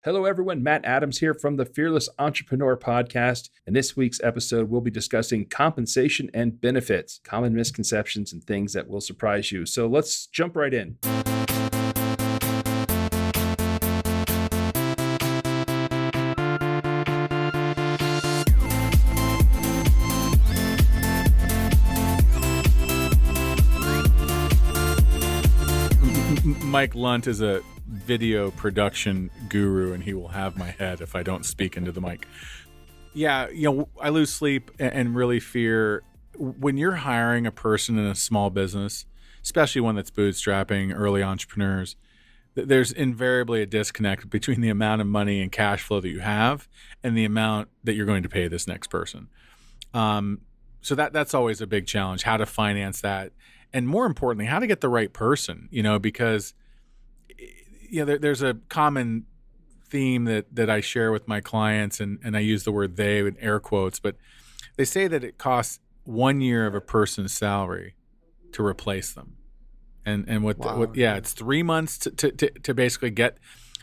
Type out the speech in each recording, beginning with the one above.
Hello, everyone. Matt Adams here from the Fearless Entrepreneur Podcast. In this week's episode, we'll be discussing compensation and benefits, common misconceptions, and things that will surprise you. So let's jump right in. Mike Lunt is a video production guru, and he will have my head if I don't speak into the mic. Yeah, I lose sleep and really fear when you're hiring a person in a small business, especially one that's bootstrapping, early entrepreneurs. There's invariably a disconnect between the amount of money and cash flow that you have and the amount that you're going to pay this next person. So that's always a big challenge, how to finance that. And more importantly, how to get the right person, because there's a common theme that I share with my clients, and I use the word they in air quotes, but they say that it costs 1 year of a person's salary to replace them. It's 3 months to basically get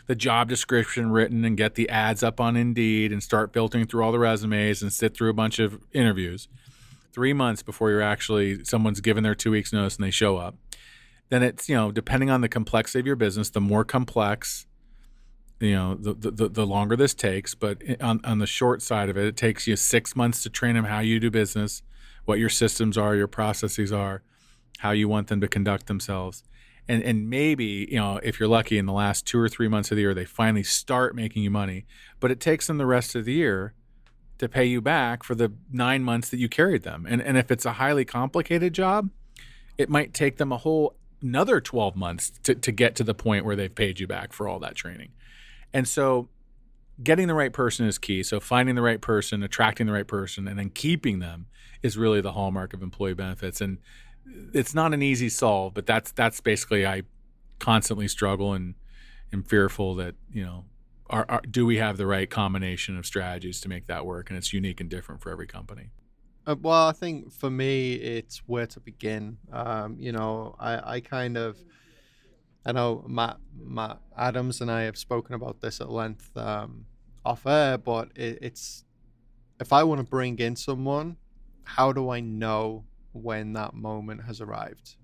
the job description written and get the ads up on Indeed and start filtering through all the resumes and sit through a bunch of interviews. 3 months before someone's given their 2 weeks notice and they show up. Then it's, depending on the complexity of your business, the more complex, the longer this takes. But on the short side of it, it takes you 6 months to train them how you do business, what your systems are, your processes are, how you want them to conduct themselves. And maybe, if you're lucky, in the last 2 or 3 months of the year, they finally start making you money. But it takes them the rest of the year to pay you back for the 9 months that you carried them. And if it's a highly complicated job, it might take them another 12 months to get to the point where they've paid you back for all that training. And so getting the right person is key. So finding the right person, attracting the right person, and then keeping them is really the hallmark of employee benefits. And it's not an easy solve, but that's basically, I constantly struggle and am fearful that, do we have the right combination of strategies to make that work? And it's unique and different for every company. Well, I think for me, it's where to begin. I know Matt Adams and I have spoken about this at length off air, but it's, if I want to bring in someone, how do I know when that moment has arrived?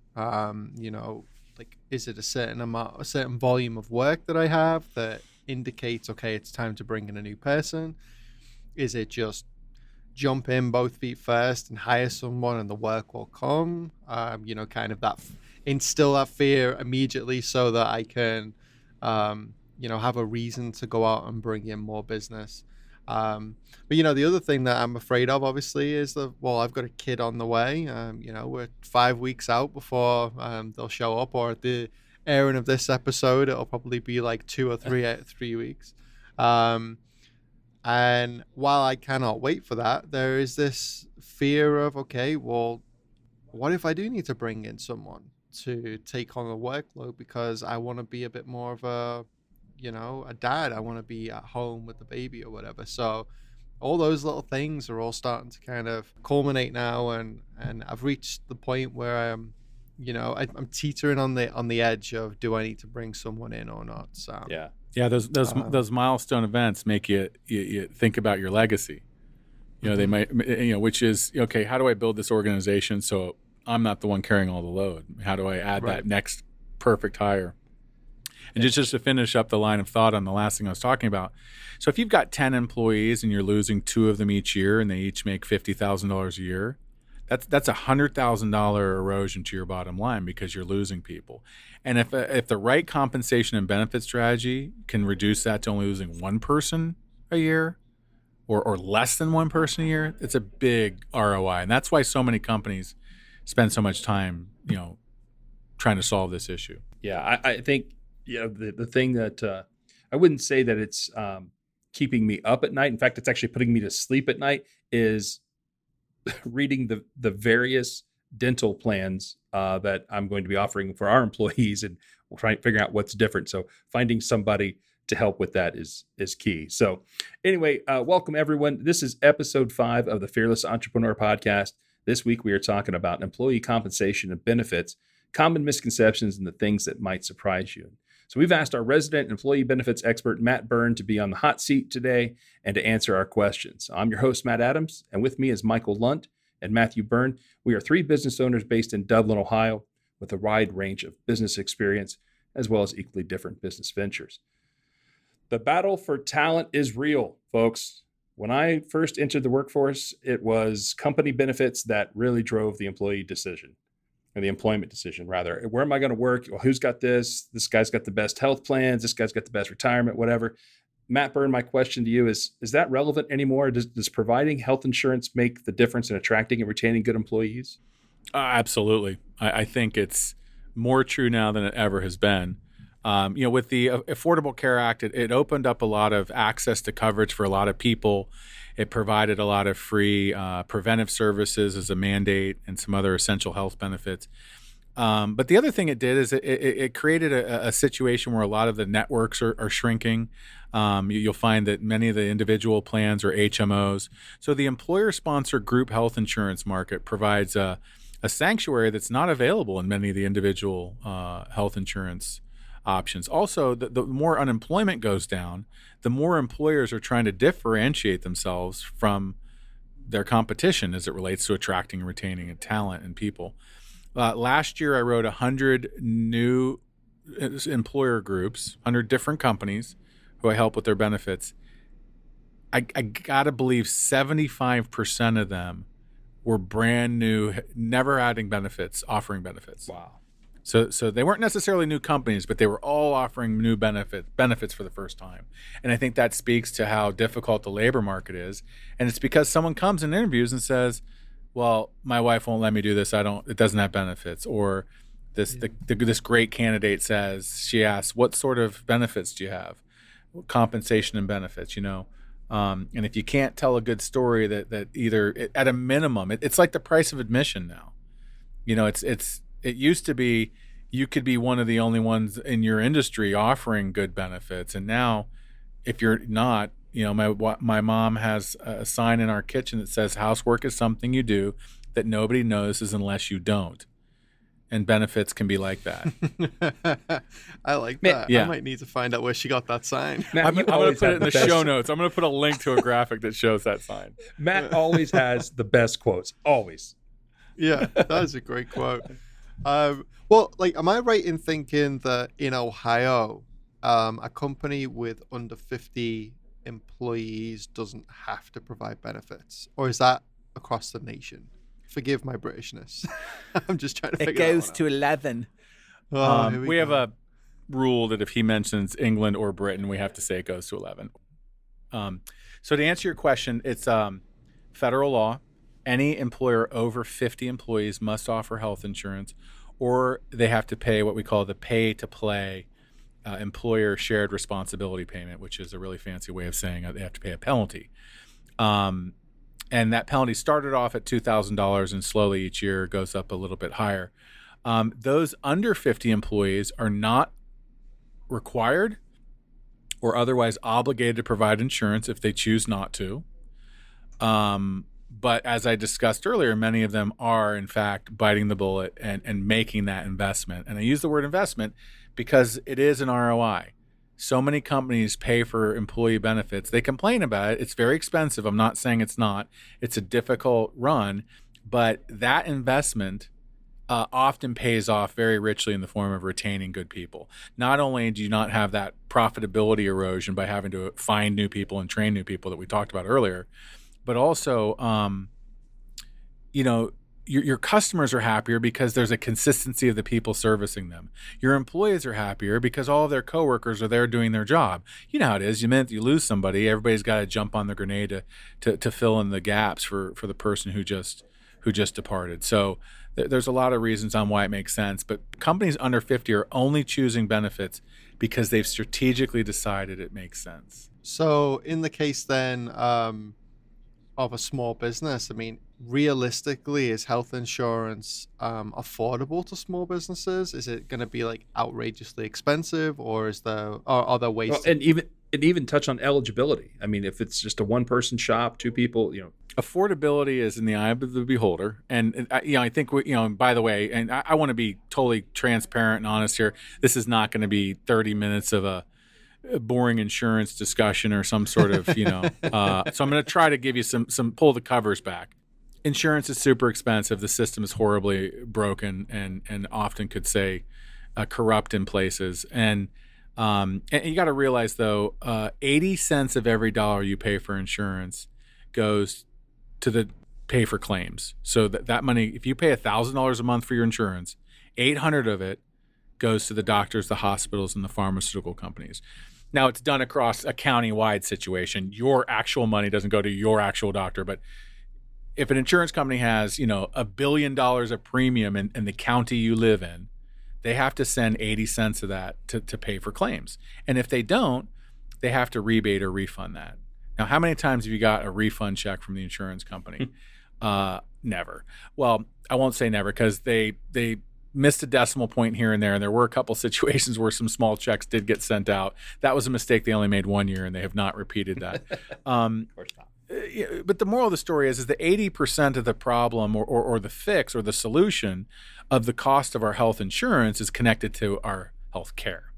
Is it a certain volume of work that I have that indicates, okay, it's time to bring in a new person? Is it just jump in both feet first and hire someone and the work will come? Kind of that instill that fear immediately so that I can, have a reason to go out and bring in more business. But the other thing that I'm afraid of, obviously, is I've got a kid on the way. We're 5 weeks out before they'll show up, or at the airing of this episode, it'll probably be like 2 or 3 weeks. And while I cannot wait for that, there is this fear of, okay, well, what if I do need to bring in someone to take on the workload because I want to be a bit more of a dad. I want to be at home with the baby or whatever. So all those little things are all starting to kind of culminate now, and I've reached the point where I'm teetering on the edge of, do I need to bring someone in or not? So yeah, those milestone events make you think about your legacy. They might, which is, okay, how do I build this organization so I'm not the one carrying all the load? How do I add that next perfect hire? And just to finish up the line of thought on the last thing I was talking about. So if you've got 10 employees and you're losing 2 of them each year and they each make $50,000 a year, that's $100,000 erosion to your bottom line because you're losing people. And if the right compensation and benefit strategy can reduce that to only losing 1 person a year or less than 1 person a year, it's a big ROI. And that's why so many companies spend so much time, trying to solve this issue. Yeah, I think the thing that I wouldn't say that it's keeping me up at night. In fact, it's actually putting me to sleep at night is reading the various dental plans that I'm going to be offering for our employees and trying to figure out what's different. So finding somebody to help with that is key. So anyway, welcome everyone. This is episode 5 of the Fearless Entrepreneur Podcast. This week we are talking about employee compensation and benefits, common misconceptions, and the things that might surprise you. So we've asked our resident employee benefits expert, Matt Byrne, to be on the hot seat today and to answer our questions. I'm your host, Matt Adams, and with me is Michael Lunt and Matthew Byrne. We are three business owners based in Dublin, Ohio, with a wide range of business experience, as well as equally different business ventures. The battle for talent is real, folks. When I first entered the workforce, it was company benefits that really drove the employee decision, or the employment decision, rather. Where am I going to work? Well, who's got this? This guy's got the best health plans. This guy's got the best retirement, whatever. Matt Byrne, my question to you is that relevant anymore? Does providing health insurance make the difference in attracting and retaining good employees? Absolutely. I think it's more true now than it ever has been. With the Affordable Care Act, it opened up a lot of access to coverage for a lot of people. It provided a lot of free preventive services as a mandate and some other essential health benefits. But the other thing it did is it created a situation where a lot of the networks are shrinking. You'll find that many of the individual plans are HMOs. So the employer-sponsored group health insurance market provides a sanctuary that's not available in many of the individual health insurance options. Also, the more unemployment goes down, the more employers are trying to differentiate themselves from their competition as it relates to attracting and retaining talent and people. Last year, I wrote 100 new employer groups, 100 different companies who I help with their benefits. I got to believe 75% of them were brand new, never adding benefits, offering benefits. Wow. So they weren't necessarily new companies, but they were all offering new benefits for the first time. And I think that speaks to how difficult the labor market is. And it's because someone comes in interviews and says, well, my wife won't let me do this. It doesn't have benefits. Or this great candidate says, she asks, what sort of benefits do you have? Compensation and benefits, And if you can't tell a good story that either at a minimum, it's like the price of admission now. It used to be you could be one of the only ones in your industry offering good benefits. And now if you're not, my mom has a sign in our kitchen that says housework is something you do that nobody notices unless you don't. And benefits can be like that. I like that. Yeah. I might need to find out where she got that sign. Matt, I'm going to put it in the show notes. I'm going to put a link to a graphic that shows that sign. Matt always has the best quotes. Always. Yeah, that is a great quote. Am I right in thinking that in Ohio, a company with under 50 employees doesn't have to provide benefits? Or is that across the nation? Forgive my Britishness. I'm just trying to figure it that goes one to out. 11. We have a rule that if he mentions England or Britain, we have to say it goes to 11. So to answer your question, it's federal law. Any employer over 50 employees must offer health insurance, or they have to pay what we call the pay-to-play employer shared responsibility payment, which is a really fancy way of saying they have to pay a penalty. And that penalty started off at $2,000 and slowly each year goes up a little bit higher. Those under 50 employees are not required or otherwise obligated to provide insurance if they choose not to. But as I discussed earlier, many of them are, in fact, biting the bullet and making that investment. And I use the word investment because it is an ROI. So many companies pay for employee benefits. They complain about it. It's very expensive. I'm not saying it's not. It's a difficult run. But that investment often pays off very richly in the form of retaining good people. Not only do you not have that profitability erosion by having to find new people and train new people that we talked about earlier, but also, your customers are happier because there's a consistency of the people servicing them. Your employees are happier because all of their coworkers are there doing their job. You know how it is. The minute you lose somebody, everybody's got to jump on the grenade to fill in the gaps for the person who just departed. So there's a lot of reasons on why it makes sense. But companies under 50 are only choosing benefits because they've strategically decided it makes sense. So in the case then of a small business, realistically, is health insurance affordable to small businesses? Is it going to be like outrageously expensive, or are there ways? Well, and And even touch on eligibility. I mean, if it's just a one-person shop, two people, affordability is in the eye of the beholder. And I think, by the way, and I want to be totally transparent and honest here. This is not going to be 30 minutes of a boring insurance discussion or some sort of, so I'm going to try to give you some pull the covers back. Insurance is super expensive. The system is horribly broken and often could say corrupt in places. And you got to realize, though, 80 cents of every dollar you pay for insurance goes to the pay for claims. So that money, if you pay $1,000 a month for your insurance, 800 of it goes to the doctors, the hospitals, and the pharmaceutical companies. Now, it's done across a county-wide situation. Your actual money doesn't go to your actual doctor, but if an insurance company has, $1 billion of premium in the county you live in, they have to send 80 cents of that to pay for claims. And if they don't, they have to rebate or refund that. Now, how many times have you got a refund check from the insurance company? Never. Well, I won't say never because they missed a decimal point here and there. And there were a couple situations where some small checks did get sent out. That was a mistake they only made one year, and they have not repeated that. Of course not. But the moral of the story is that 80% of the problem or the fix or the solution of the cost of our health insurance is connected to our health care.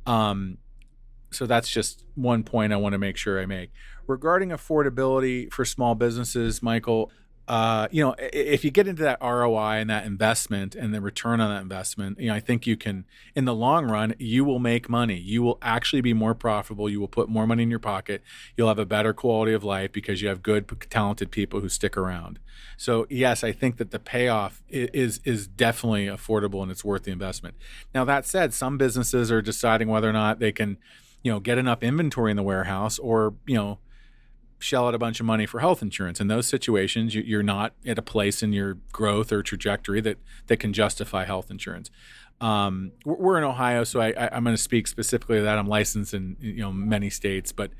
So that's just one point I want to make sure I make. Regarding affordability for small businesses, Michael, if you get into that ROI and that investment and the return on that investment, I think you can, in the long run, you will make money. You will actually be more profitable. You will put more money in your pocket. You'll have a better quality of life because you have good, talented people who stick around. So yes, I think that the payoff is definitely affordable and it's worth the investment. Now, that said, some businesses are deciding whether or not they can, get enough inventory in the warehouse or, shell out a bunch of money for health insurance. In those situations, you're not at a place in your growth or trajectory that can justify health insurance. We're in Ohio, so I'm going to speak specifically to that. I'm licensed in many states, but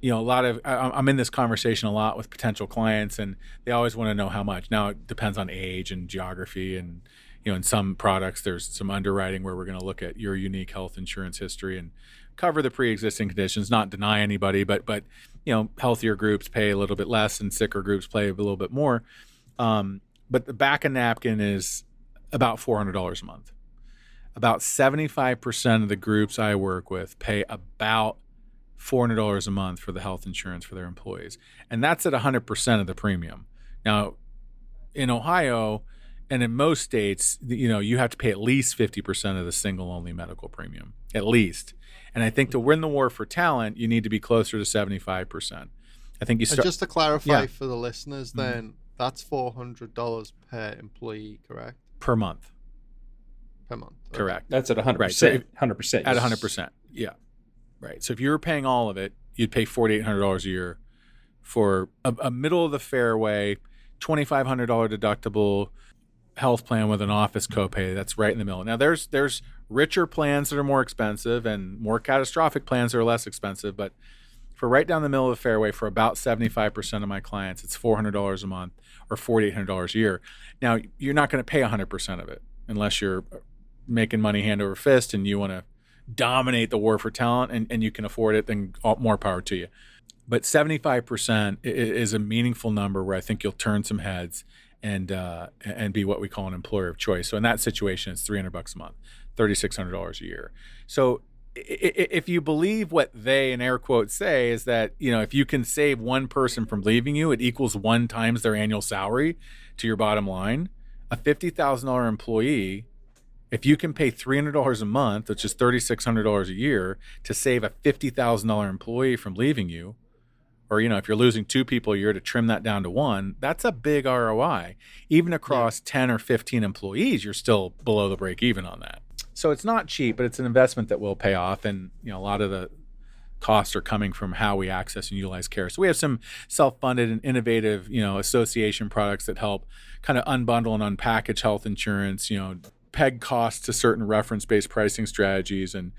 I'm in this conversation a lot with potential clients, and they always want to know how much. Now it depends on age and geography, and in some products there's some underwriting where we're going to look at your unique health insurance history and cover the pre-existing conditions, not deny anybody, but healthier groups pay a little bit less and sicker groups pay a little bit more. But the back of napkin is about $400 a month. About 75% of the groups I work with pay about $400 a month for the health insurance for their employees. And that's at 100% of the premium. Now, in Ohio and in most states, you have to pay at least 50% of the single-only medical premium, at least. And I think to win the war for talent, you need to be closer to 75%. I think you start. Just to clarify for the listeners, then that's $400 per employee, correct? Per month. Per month. Okay. Correct. That's at 100%. Right. So 100%. At 100%. Yeah. Right. So if you were paying all of it, you'd pay $4,800 a year for a middle of the fairway, $2,500 deductible health plan with an office copay. That's right in the middle. Now there's richer plans that are more expensive and more catastrophic plans that are less expensive, but for right down the middle of the fairway, for about 75% of my clients, it's $400 a month or $4,800 a year. Now, you're not going to pay 100% of it unless you're making money hand over fist and you want to dominate the war for talent and you can afford it, then more power to you. But 75% is a meaningful number where I think you'll turn some heads and be what we call an employer of choice. So in that situation, it's $300 a month, $3,600 a year. So if you believe what they, in air quotes, say is that, if you can save one person from leaving you, it equals 1 times their annual salary to your bottom line. A $50,000 employee, if you can pay $300 a month, which is $3,600 a year, to save a $50,000 employee from leaving you, or, if you're losing 2 people a year to trim that down to 1, that's a big ROI. Even across 10 or 15 employees, you're still below the break even on that. So it's not cheap, but it's an investment that will pay off. And, a lot of the costs are coming from how we access and utilize care. So we have some self-funded and innovative, association products that help kind of unbundle and unpackage health insurance, peg costs to certain reference-based pricing strategies and,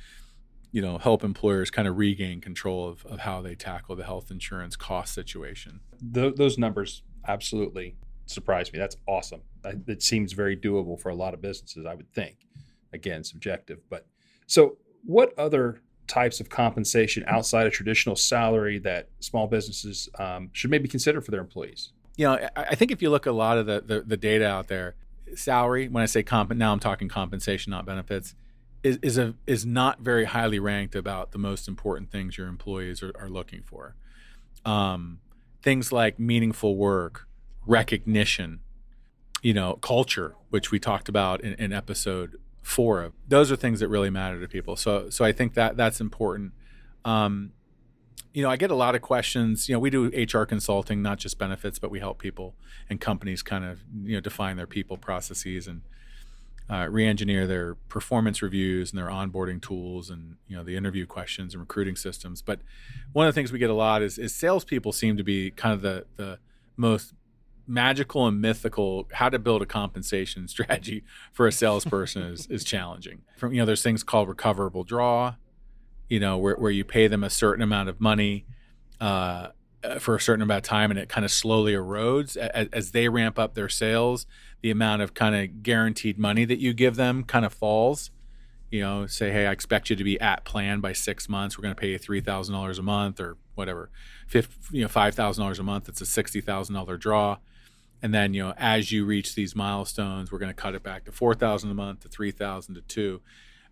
help employers kind of regain control of how they tackle the health insurance cost situation. Those numbers absolutely surprise me. That's awesome. It seems very doable for a lot of businesses, I would think. Again, subjective. But so what other types of compensation outside of traditional salary that small businesses should maybe consider for their employees? I think if you look at a lot of the data out there, salary, when I say now I'm talking compensation, not benefits, is not very highly ranked about the most important things your employees are looking for. Things like meaningful work, recognition, culture, which we talked about in episode 4 of. Those are things that really matter to people. So I think that's important. I get a lot of questions. We do HR consulting, not just benefits, but we help people and companies kind of, define their people processes and re-engineer their performance reviews and their onboarding tools and, the interview questions and recruiting systems. But one of the things we get a lot is salespeople seem to be kind of the most magical and mythical. How to build a compensation strategy for a salesperson is challenging. There's things called recoverable draw, where you pay them a certain amount of money for a certain amount of time, and it kind of slowly erodes as they ramp up their sales. The amount of kind of guaranteed money that you give them kind of falls. Say, hey, I expect you to be at plan by 6 months. We're going to pay you $3,000 a month or whatever, $5,000 a month. It's a $60,000 draw. And then, as you reach these milestones, we're going to cut it back to $4,000 a month, to $3,000, to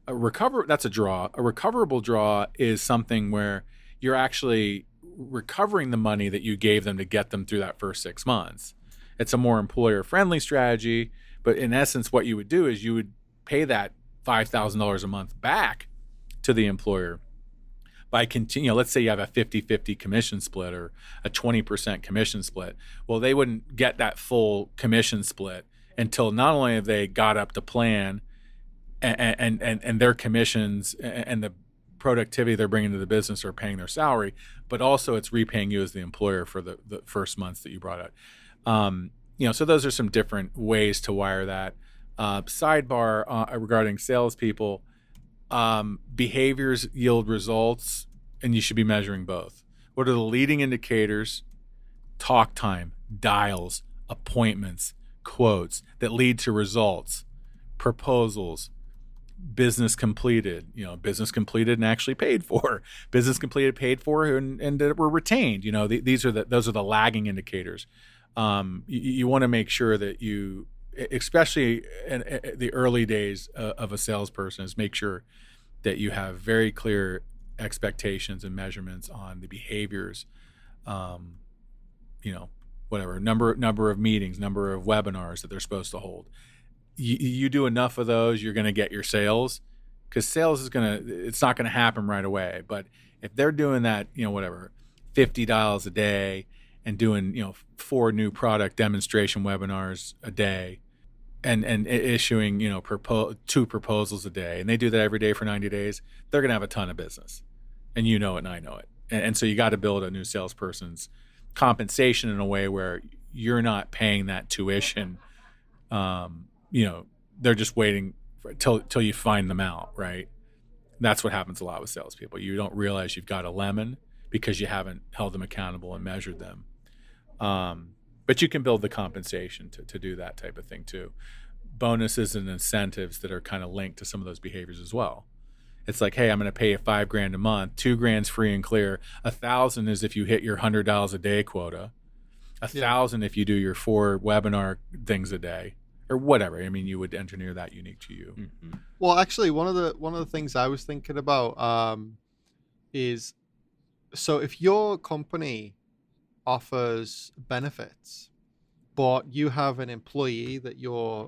$2,000. That's a draw. A recoverable draw is something where you're actually recovering the money that you gave them to get them through that first 6 months. It's a more employer-friendly strategy, but in essence, what you would do is you would pay that $5,000 a month back to the employer by let's say you have a 50-50 commission split or a 20% commission split. Well, they wouldn't get that full commission split until not only have they got up to plan and their commissions and the productivity they're bringing to the business are paying their salary, but also it's repaying you as the employer for the first months that you brought out. So those are some different ways to wire that. Sidebar regarding salespeople. Behaviors yield results, and you should be measuring both. What are the leading indicators? Talk time, dials, appointments, quotes that lead to results, proposals, business completed, business completed and actually paid for, business completed, paid for, and that were retained. Those are the lagging indicators. You want to make sure that you, especially in the early days of a salesperson, is make sure that you have very clear expectations and measurements on the behaviors, whatever, number of meetings, number of webinars that they're supposed to hold. You do enough of those, you're going to get your sales, because sales it's not going to happen right away. But if they're doing that, 50 dials a day and doing, 4 new product demonstration webinars a day, and issuing 2 proposals a day, and they do that every day for 90 days, they're going to have a ton of business, and you know it and I know it. And so you got to build a new salesperson's compensation in a way where you're not paying that tuition. They're just waiting till you find them out, right? That's what happens a lot with salespeople. You don't realize you've got a lemon because you haven't held them accountable and measured them. But you can build the compensation to do that type of thing too. Bonuses and incentives that are kind of linked to some of those behaviors as well. It's like, hey, I'm going to pay you $5,000 a month, $2,000 free and clear. $1,000 is if you hit your $100 a day quota. $1,000 if you do your 4 webinar things a day, or whatever. I mean, you would engineer that unique to you. Mm-hmm. Well, actually, one of the things I was thinking about is, so if your company offers benefits, but you have an employee that you're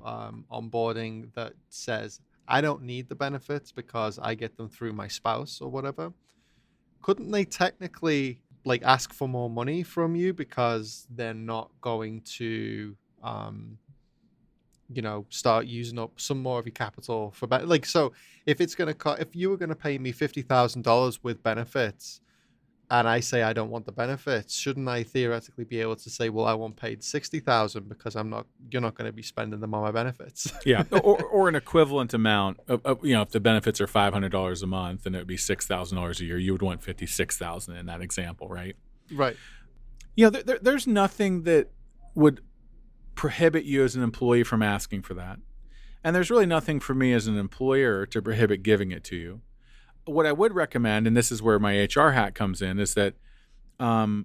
onboarding that says, I don't need the benefits because I get them through my spouse or whatever, couldn't they technically ask for more money from you because they're not going to start using up some more of your capital for so if it's going to if you were going to pay me $50,000 with benefits, and I say I don't want the benefits, shouldn't I theoretically be able to say, well, I want paid $60,000 because you're not going to be spending them on my benefits? Yeah, or an equivalent amount of if the benefits are $500 a month and it would be $6,000 a year, you would want $56,000 in that example, right? Right. There's nothing that would prohibit you as an employee from asking for that, and there's really nothing for me as an employer to prohibit giving it to you. what I would recommend, and this is where my HR hat comes in, is that I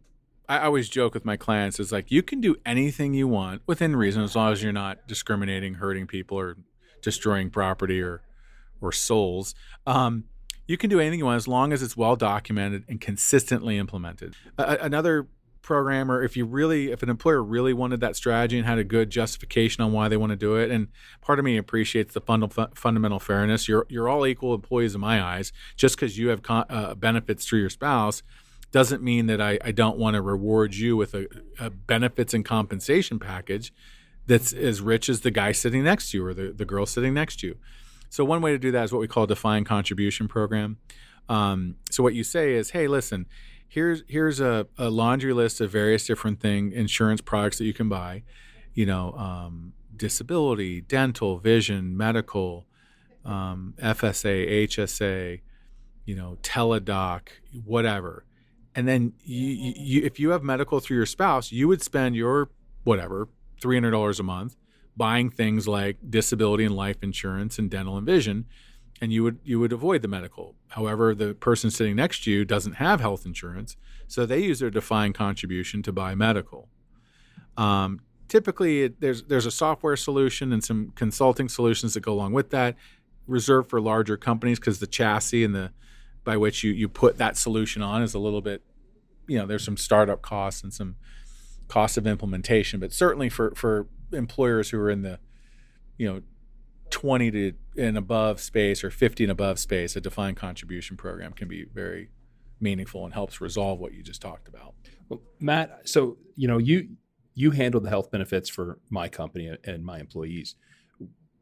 always joke with my clients is like, you can do anything you want within reason as long as you're not discriminating, hurting people, or destroying property or souls. You can do anything you want as long as it's well documented and consistently implemented. Another program, or if an employer really wanted that strategy and had a good justification on why they want to do it, and part of me appreciates the fundamental fairness. You're all equal employees in my eyes. Just because you have benefits through your spouse doesn't mean that I don't want to reward you with a benefits and compensation package that's as rich as the guy sitting next to you or the girl sitting next to you. So one way to do that is what we call a defined contribution program. So what you say is, hey, listen, here's a laundry list of various different insurance products that you can buy, disability, dental, vision, medical, FSA, HSA, teledoc, whatever. And then you if you have medical through your spouse, you would spend your whatever $300 a month buying things like disability and life insurance and dental and vision, and you would avoid the medical. However, the person sitting next to you doesn't have health insurance, so they use their defined contribution to buy medical. Typically, there's a software solution and some consulting solutions that go along with that, reserved for larger companies because the chassis and by which you put that solution on is a little bit, there's some startup costs and some cost of implementation. But certainly for employers who are in the 20 to and above space or 50 and above space, a defined contribution program can be very meaningful and helps resolve what you just talked about. Well, Matt, so you handle the health benefits for my company and my employees.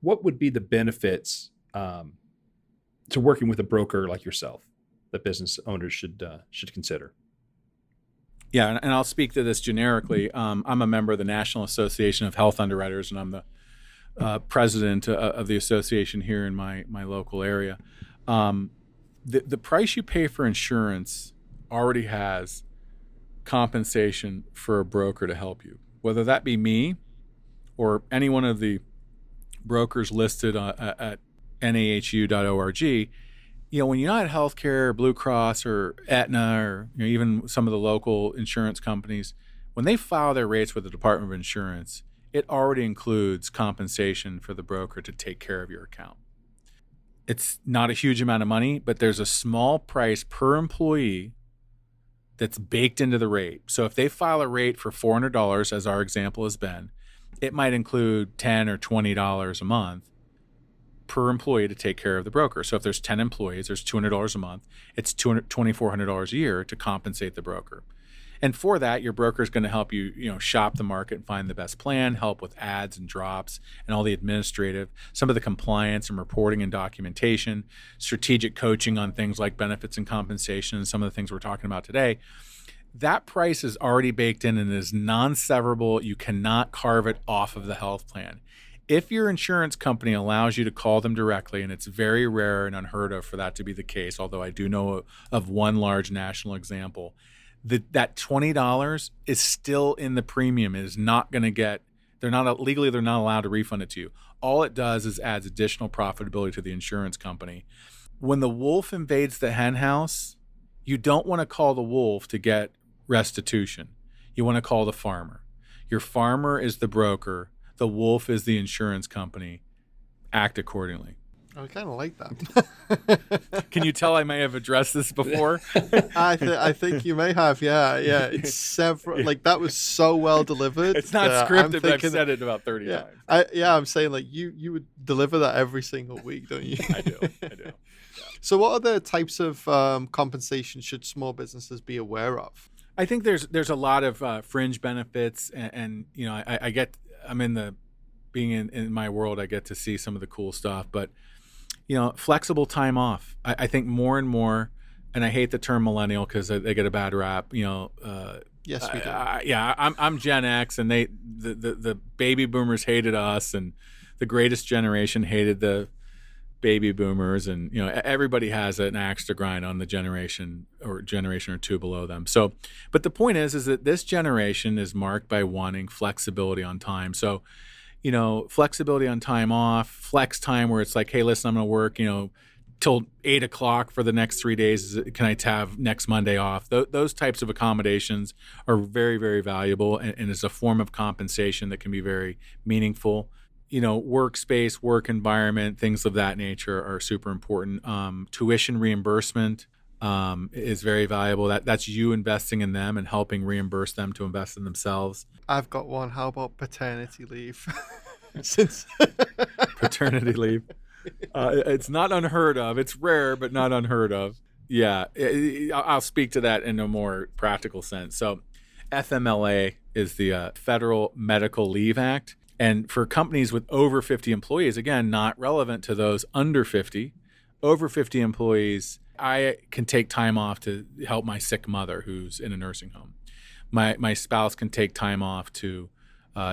What would be the benefits to working with a broker like yourself that business owners should consider? Yeah, and I'll speak to this generically. I'm a member of the National Association of Health Underwriters, and I'm the president of the association here in my local area. The price you pay for insurance already has compensation for a broker to help you, whether that be me or any one of the brokers listed at nahu.org. When United Healthcare, Blue Cross, or Aetna, or even some of the local insurance companies, when they file their rates with the Department of Insurance, it already includes compensation for the broker to take care of your account. It's not a huge amount of money, but there's a small price per employee that's baked into the rate. So if they file a rate for $400, as our example has been, it might include $10 or $20 a month per employee to take care of the broker. So if there's 10 employees, there's $200 a month. It's $2,400 a year to compensate the broker. And for that, your broker is going to help you, shop the market and find the best plan, help with ads and drops and all the administrative, some of the compliance and reporting and documentation, strategic coaching on things like benefits and compensation, and some of the things we're talking about today. That price is already baked in and is non-severable. You cannot carve it off of the health plan. If your insurance company allows you to call them directly, and it's very rare and unheard of for that to be the case, although I do know of one large national example, that $20 is still in the premium. It is not going to get, they're not allowed to refund it to you. All it does is adds additional profitability to the insurance company. When the wolf invades the hen house, you don't want to call the wolf to get restitution. You want to call the farmer. Your farmer is the broker. The wolf is the insurance company. Act accordingly. I kind of like that. Can you tell I may have addressed this before? I think you may have. Yeah. It's several. Like, that was so well delivered. It's not scripted, but I've said it about 30 times. I'm saying, like, you would deliver that every single week, don't you? I do. Yeah. So what other types of compensation should small businesses be aware of? I think there's a lot of fringe benefits, and I'm being in my world, I get to see some of the cool stuff, but flexible time off. I think more and more, and I hate the term millennial because they get a bad rap. Yes, we do. I'm Gen X, and the baby boomers hated us, and the greatest generation hated the baby boomers, and everybody has an axe to grind on the generation or two below them. So, but the point is that this generation is marked by wanting flexibility on time. So, flexibility on time off, flex time, where it's like, hey, listen, I'm going to work till 8 o'clock for the next 3 days. Can I have next Monday off? Those types of accommodations are very, very valuable, and is a form of compensation that can be very meaningful. Workspace, work environment, things of that nature are super important. Tuition reimbursement is very valuable. That's you investing in them and helping reimburse them to invest in themselves. I've got one. How about paternity leave? Since Paternity leave. It's not unheard of. It's rare, but not unheard of. Yeah, I'll speak to that in a more practical sense. So FMLA is the Federal Medical Leave Act. And for companies with over 50 employees, again, not relevant to those under 50, over 50 employees, I can take time off to help my sick mother who's in a nursing home. My spouse can take time off to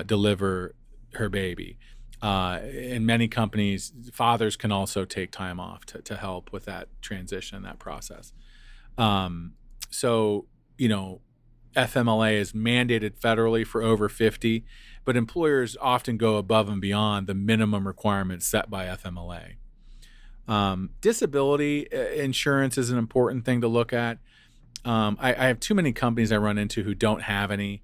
deliver her baby. In many companies, fathers can also take time off to help with that transition, that process. So, FMLA is mandated federally for over 50, but employers often go above and beyond the minimum requirements set by FMLA. Disability insurance is an important thing to look at. I have too many companies I run into who don't have any.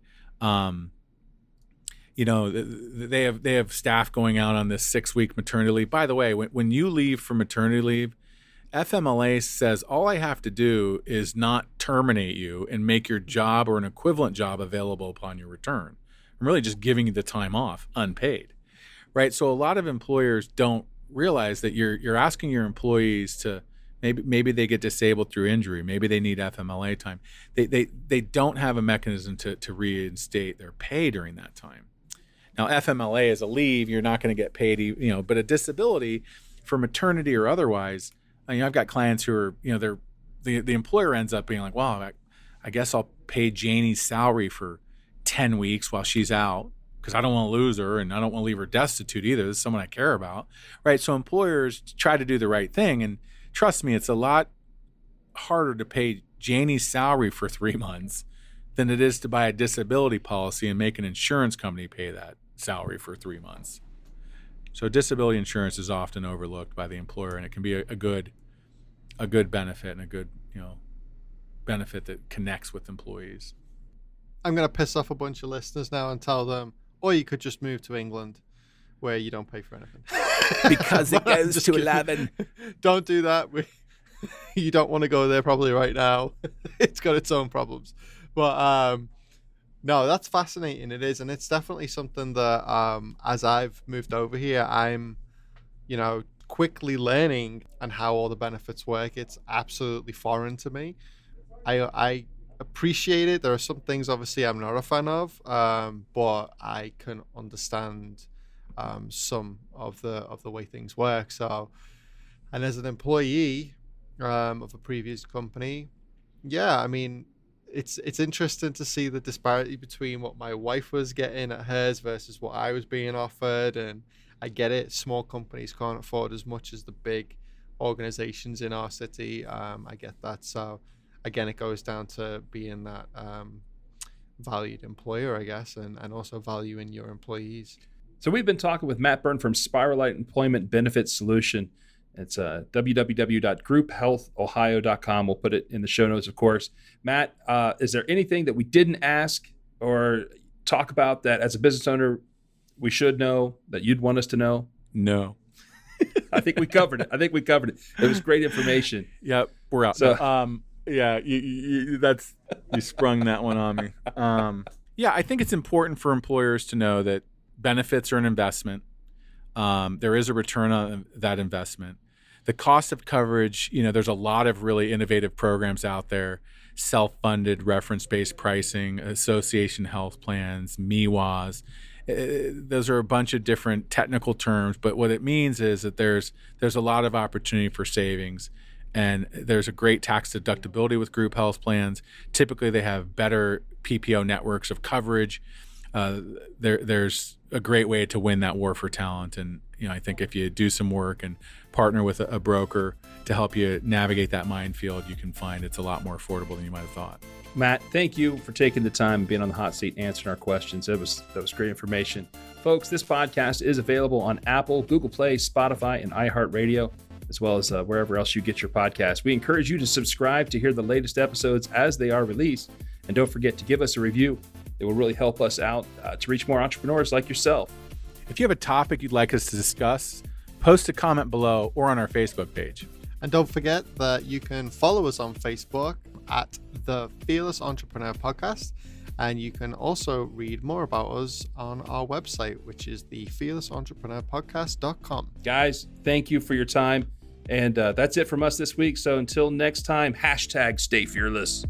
They have staff going out on this 6-week maternity leave. By the way, when you leave for maternity leave, FMLA says all I have to do is not terminate you and make your job or an equivalent job available upon your return. I'm really just giving you the time off unpaid, right? So a lot of employers don't realize that you're asking your employees to maybe they get disabled through injury, maybe they need FMLA time. They don't have a mechanism to reinstate their pay during that time. Now, FMLA is a leave; you're not going to get paid, but a disability for maternity or otherwise. I've got clients who are, the employer ends up being like, well, I guess I'll pay Janie's salary for 10 weeks while she's out because I don't want to lose her and I don't want to leave her destitute either. This is someone I care about, right? So employers try to do the right thing. And trust me, it's a lot harder to pay Janie's salary for 3 months than it is to buy a disability policy and make an insurance company pay that salary for 3 months. So disability insurance is often overlooked by the employer, and it can be a good benefit and a good, benefit that connects with employees. I'm going to piss off a bunch of listeners now and tell them, or you could just move to England where you don't pay for anything. Because it goes to 11. Don't do that. You don't want to go there probably right now. It's got its own problems. But no, that's fascinating. It is. And it's definitely something that as I've moved over here, I'm, quickly learning and how all the benefits work. It's absolutely foreign to me. I appreciate it. There are some things obviously I'm not a fan of, but I can understand some of the way things work. So, and as an employee of a previous company, yeah, I mean, it's interesting to see the disparity between what my wife was getting at hers versus what I was being offered. And I get it. Small companies can't afford as much as the big organizations in our city. I get that. So again, it goes down to being that valued employer, I guess, and also valuing your employees. So we've been talking with Matt Byrne from Spiralite Employment Benefits Solution. It's www.grouphealthohio.com. We'll put it in the show notes, of course. Matt, is there anything that we didn't ask or talk about that as a business owner we should know, that you'd want us to know? No. I think we covered it. It was great information. Yep, we're out. So, yeah, you sprung that one on me. Yeah, I think it's important for employers to know that benefits are an investment. There is a return on that investment. The cost of coverage, there's a lot of really innovative programs out there, self-funded, reference-based pricing, association health plans, MIWAs. Those are a bunch of different technical terms, but what it means is that there's a lot of opportunity for savings, and there's a great tax deductibility with group health plans. Typically, they have better PPO networks of coverage. There's a great way to win that war for talent, and I think if you do some work and partner with a broker to help you navigate that minefield, you can find it's a lot more affordable than you might have thought. Matt, thank you for taking the time and being on the hot seat, answering our questions. That was great information. Folks, this podcast is available on Apple, Google Play, Spotify, and iHeartRadio. as well as wherever else you get your podcast. We encourage you to subscribe to hear the latest episodes as they are released. And don't forget to give us a review. It will really help us out to reach more entrepreneurs like yourself. If you have a topic you'd like us to discuss, post a comment below or on our Facebook page. And don't forget that you can follow us on Facebook at the Fearless Entrepreneur Podcast. And you can also read more about us on our website, which is the fearlessentrepreneur.podcast.com. Guys, thank you for your time. And that's it from us this week. So until next time, #stay fearless.